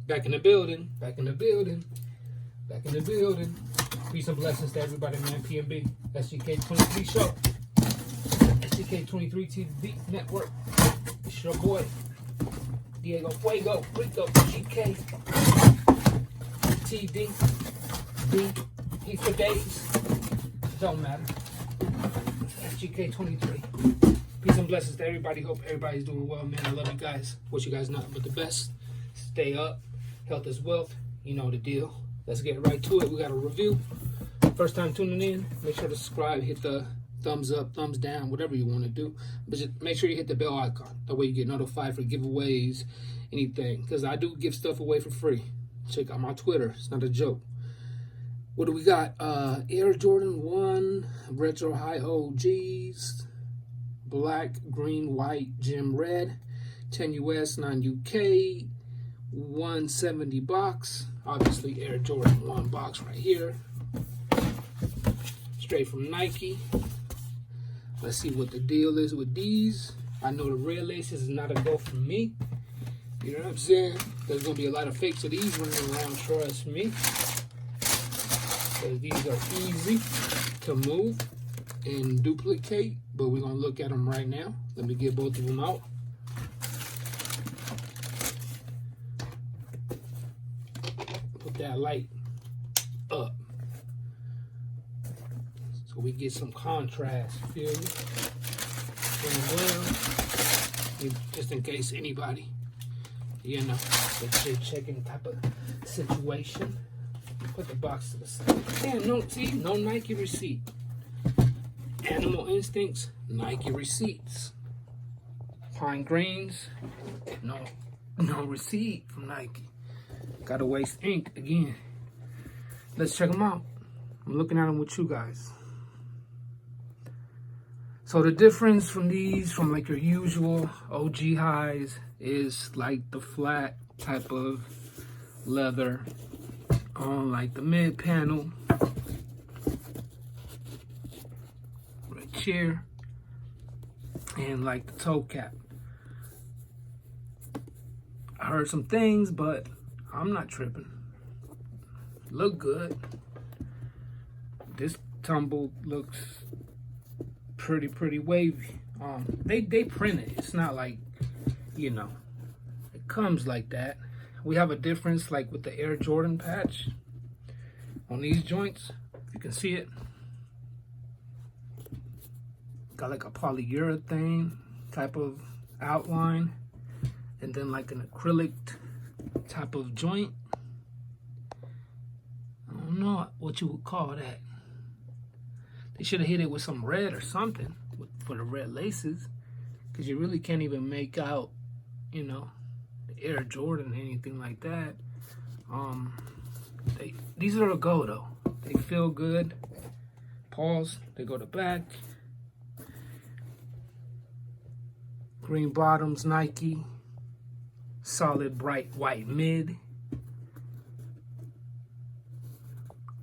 Back in the building. Back in the building. Back in the building. Peace and blessings to everybody, man. PMB. SGK 23 show. SGK 23 TV network. It's your boy. Diego Fuego. Rico. SGK. TD. D. He for days. Don't matter. SGK 23. Peace and blessings to everybody. Hope everybody's doing well, man. I love you guys. Wish you guys nothing but the best. Stay up. Health is wealth. You know the deal. Let's get right to it. We got a review. First time tuning in, make sure to subscribe. Hit the thumbs up, thumbs down, whatever you want to do. But just make sure you hit the bell icon. That way you get notified for giveaways, anything. Because I do give stuff away for free. Check out my Twitter. It's not a joke. What do we got? Air Jordan 1, Retro High OGs, Black, Green, White, Gem Red, 10 US, 9 UK, 170 box. Obviously, Air Jordan 1 box right here. Straight from Nike. Let's see what the deal is with these. I know the red laces is not a go for me. You know what I'm saying? There's going to be a lot of fakes of these running around, trust me. Because these are easy to move and duplicate. But we're going to look at them right now. Let me get both of them out. Put that light up. So we get some contrast, feel me? And well, just in case anybody, you know, it's a checking type of situation. Put the box to the side. Damn, no Nike receipt. Animal Instincts, Nike receipts. Pine Greens, no receipt from Nike. Gotta waste ink again. Let's check them out. I'm looking at them with you guys. So the difference from these, from like your usual OG highs, is like the flat type of leather on like the mid panel right here, and like the toe cap. I heard some things, but I'm not tripping. Look good. This tumble looks pretty wavy. They print it. It's not like, you know, it comes like that. We have a difference like with the Air Jordan patch on these joints. If you can see it, got like a polyurethane type of outline, and then like an acrylic type of joint. I don't know what you would call that. They should have hit it with some red or something for the red laces, because you really can't even make out, you know, the Air Jordan, anything like that. These are a go though. They feel good. Pause. They go to back. Green bottoms, Nike. Solid bright white mid.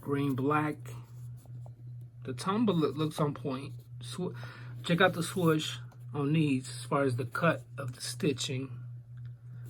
Green black. The tumble looks on point. Check out the swoosh on these as far as the cut of the stitching.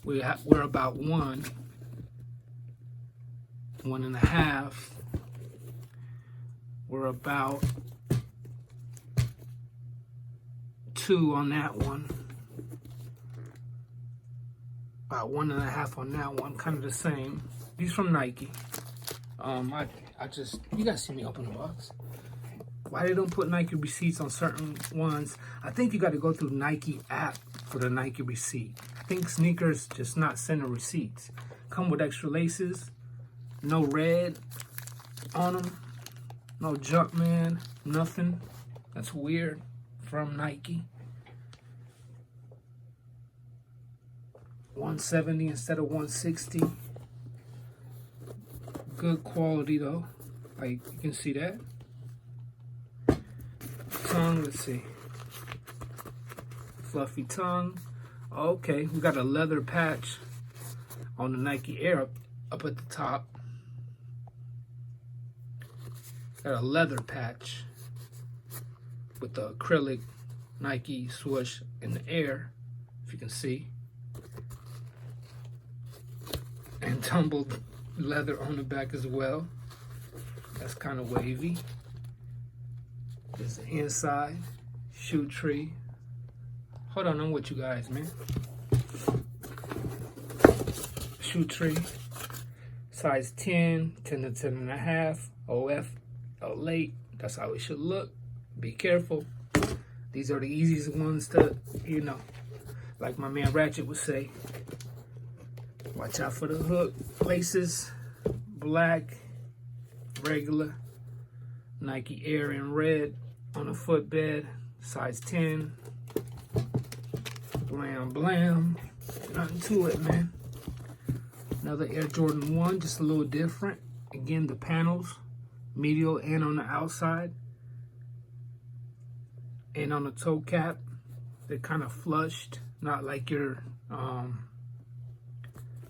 We're about 1.5. We're about 2 on that one. About 1.5 on that one. Kind of the same. These from Nike. I just, you guys see me open the box. Why they don't put Nike receipts on certain ones? I think you got to go through Nike app for the Nike receipt. I think sneakers just not sending receipts. Come with extra laces, no red on them, no Jumpman, nothing. That's weird from Nike. 170 instead of 160. Good quality though, like you can see that. Tongue, let's see. Fluffy tongue. Okay, we got a leather patch on the Nike Air up at the top. Got a leather patch with the acrylic Nike swoosh in the air, if you can see. and tumbled leather on the back as well. That's kind of wavy. There's the inside, shoe tree. Hold on, I'm with you guys, man. Shoe tree, size 10, 10 to 10 and a half, OF, L8. That's how it should look. Be careful. These are the easiest ones to, you know, like my man Ratchet would say. Watch out for the hook. Laces, black, regular. Nike Air in red on a footbed, size 10. Blam, blam. Nothing to it, man. Another Air Jordan 1, just a little different. Again, the panels, medial and on the outside. And on the toe cap, they're kind of flushed, not like your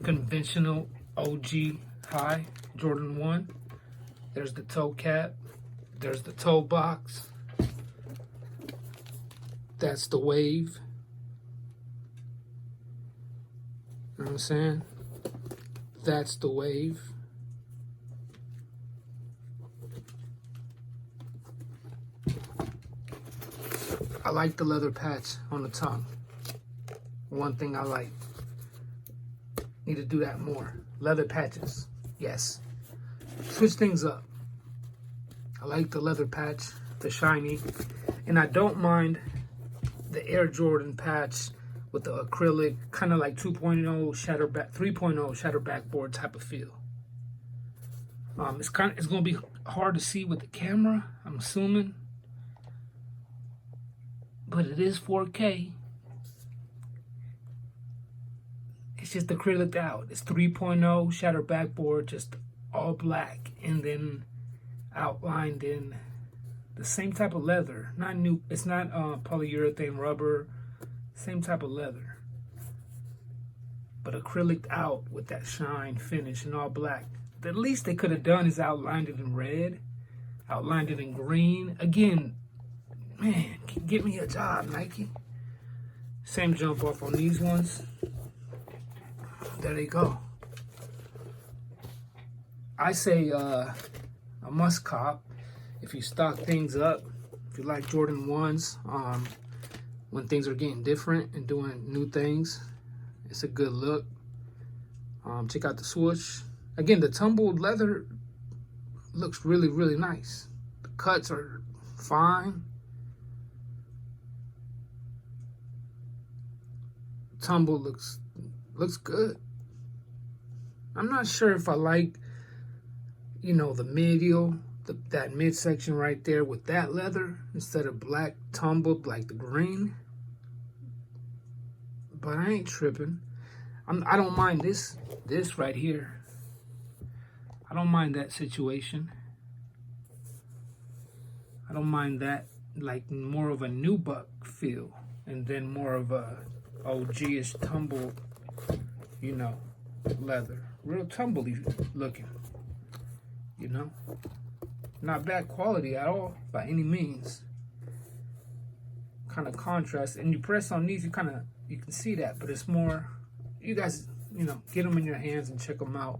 conventional OG high Jordan 1. There's the toe cap. There's the toe box. That's the wave. You know what I'm saying? That's the wave. I like the leather patch on the tongue. One thing I like. Need to do that more. Leather patches. Yes. Switch things up. I like the leather patch, the shiny. And I don't mind the Air Jordan patch with the acrylic, kind of like 2.0 shatter back, 3.0 shatter backboard type of feel. It's gonna be hard to see with the camera, I'm assuming. But it is 4K. It's just acrylic out. It's 3.0 shatter backboard, just all black, and then outlined in the same type of leather. Not new. It's not polyurethane rubber. Same type of leather, but acrylic out with that shine finish and all black. The least they could have done is outlined it in red, outlined it in green. Again, man, get me a job, Nike. Same jump off on these ones. There they go. I say a must cop if you stock things up. If you like Jordan 1s, when things are getting different and doing new things, it's a good look. Check out the swoosh. Again, the tumbled leather looks really, really nice. The cuts are fine. Tumble looks good. I'm not sure if I like, you know, the medial, that midsection right there with that leather instead of black tumbled like the green. But I ain't tripping. I don't mind this right here. I don't mind that situation. I don't mind that, like more of a nubuck feel, and then more of a OG-ish tumble, you know, leather. Real tumbly looking, you know. Not bad quality at all by any means. Kind of contrast, and you press on these, you can see that, but it's more, you guys, you know, get them in your hands and check them out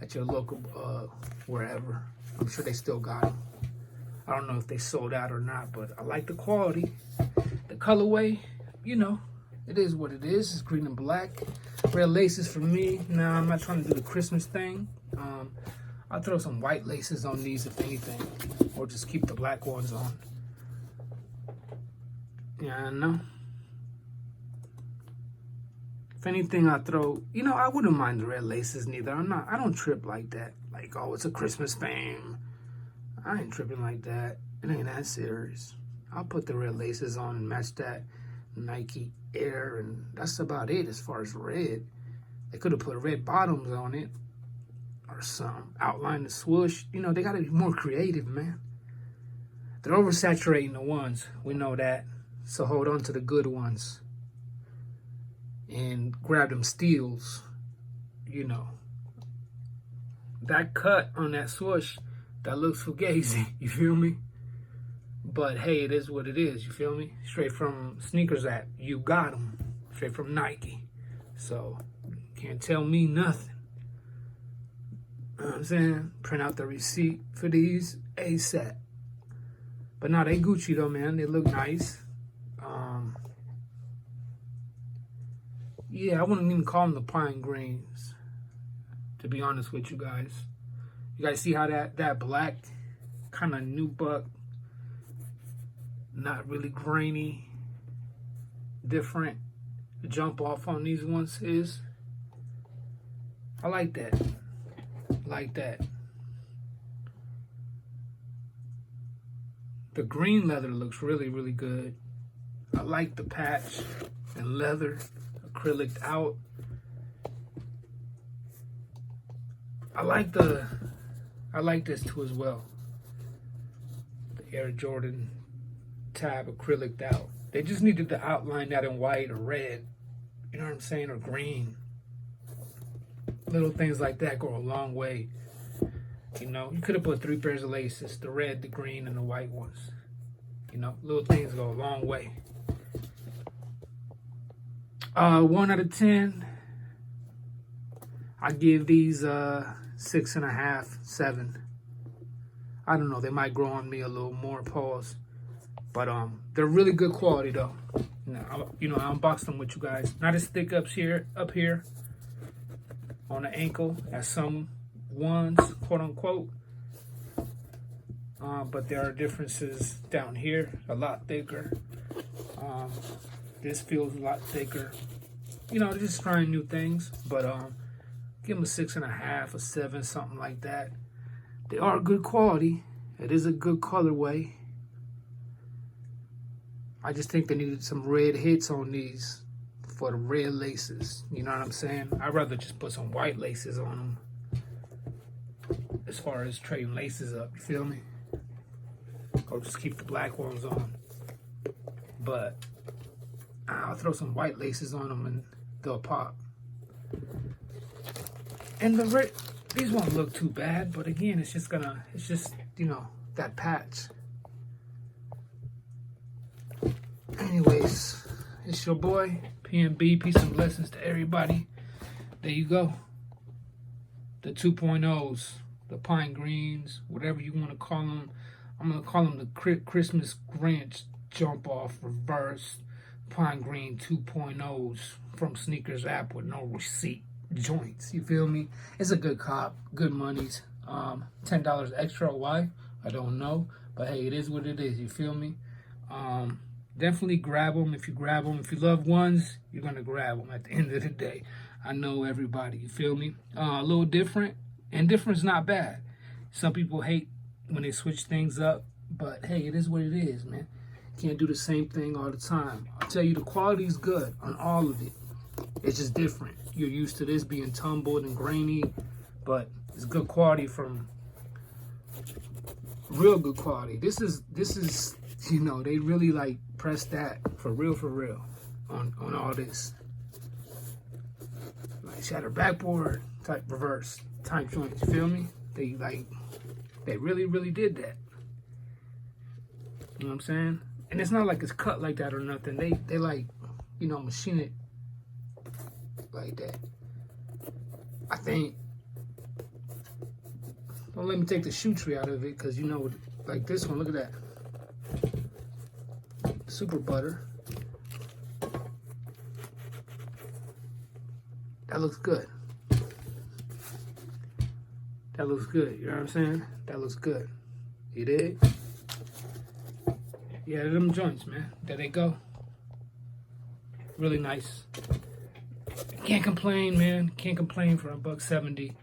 at your local wherever. I'm sure they still got them. I don't know if they sold out or not, but I like the quality. The colorway, you know, it is what it is. It's green and black. Red laces for me. Now, I'm not trying to do the Christmas thing. I'll throw some white laces on these if anything, or just keep the black ones on. Yeah, I know. If anything, I throw, you know, I wouldn't mind the red laces neither. I don't trip like that. Like, oh, it's a Christmas thing. I ain't tripping like that. It ain't that serious. I'll put the red laces on and match that Nike Air, and that's about it as far as red. They could have put red bottoms on it or some. Outline the swoosh. You know, they got to be more creative, man. They're oversaturating the ones. We know that. So hold on to the good ones. And grab them steals, you know. That cut on that swoosh, that looks fugazi, you feel me? But hey, it is what it is, you feel me? Straight from SNKRS APP, you got them. Straight from Nike. So, can't tell me nothing. know what I'm saying? Print out the receipt for these ASAP. But no, they Gucci though, man. They look nice. Yeah, I wouldn't even call them the pine greens, to be honest with you guys. You guys see how that black kind of nubuck, not really grainy, different jump off on these ones is? I like that. Like that. The green leather looks really, really good. I like the patch and leather, acrylic out. I like this too as well. The Air Jordan tab acrylic out. They just needed to outline that in white or red. You know what I'm saying? Or green. Little things like that go a long way. You know, you could have put 3 pairs of laces, the red, the green, and the white ones. You know, little things go a long way. 1 out of 10. I give these 6.5, 7. I don't know, they might grow on me a little more, pause. But they're really good quality though. I unboxed them with you guys. Not as thick up here on the ankle as some ones, quote unquote. But there are differences down here, a lot thicker. This feels a lot thicker. You know, just trying new things. But give them a 6.5, a 7, something like that. They are good quality. It is a good colorway. I just think they needed some red hits on these for the red laces. You know what I'm saying? I'd rather just put some white laces on them as far as trading laces up. You feel me? Or just keep the black ones on. But I'll throw some white laces on them and they'll pop. And the red, these won't look too bad, but again, it's just, you know, that patch. Anyways, it's your boy, PNB. Peace and blessings to everybody. There you go. The 2.0s, the pine greens, whatever you want to call them. I'm going to call them the Christmas Grinch jump off reverse pine green 2.0s from SNKRS app with no receipt joints. You feel me? It's a good cop, good monies. $10 extra. Why? I don't know. But hey, it is what it is. You feel me? Definitely grab them if you grab them. If you love ones, you're going to grab them at the end of the day. I know everybody. You feel me? A little different. And different's not bad. Some people hate when they switch things up. But hey, it is what it is, man. Can't do the same thing all the time. I'll tell you, the quality is good on all of it. It's just different. You're used to this being tumbled and grainy. But it's good quality from real good quality. This is, you know, they really like press that for real on all this. Like shatter backboard type reverse type joints, you feel me? They really did that. You know what I'm saying? And it's not like it's cut like that or nothing. They like, you know, machine it like that. I think, don't let me take the shoe tree out of it, because you know, like this one, look at that. Super butter. That looks good. That looks good. You know what I'm saying? That looks good. You dig? Yeah, them joints, man. There they go. Really nice. Can't complain, man. Can't complain for $170.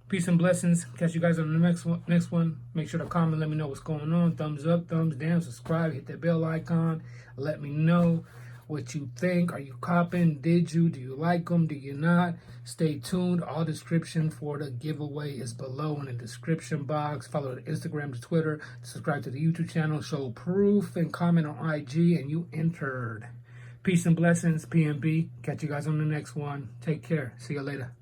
Peace and blessings. Catch you guys on the next one. Make sure to comment. Let me know what's going on. Thumbs up, thumbs down, subscribe, hit that bell icon. Let me know what you think. Are you copping? Did you? Do you like them? Do you not? Stay tuned. All description for the giveaway is below in the description box. Follow the Instagram, the Twitter. Subscribe to the YouTube channel. Show proof and comment on IG and you entered. Peace and blessings, PNB. Catch you guys on the next one. Take care. See you later.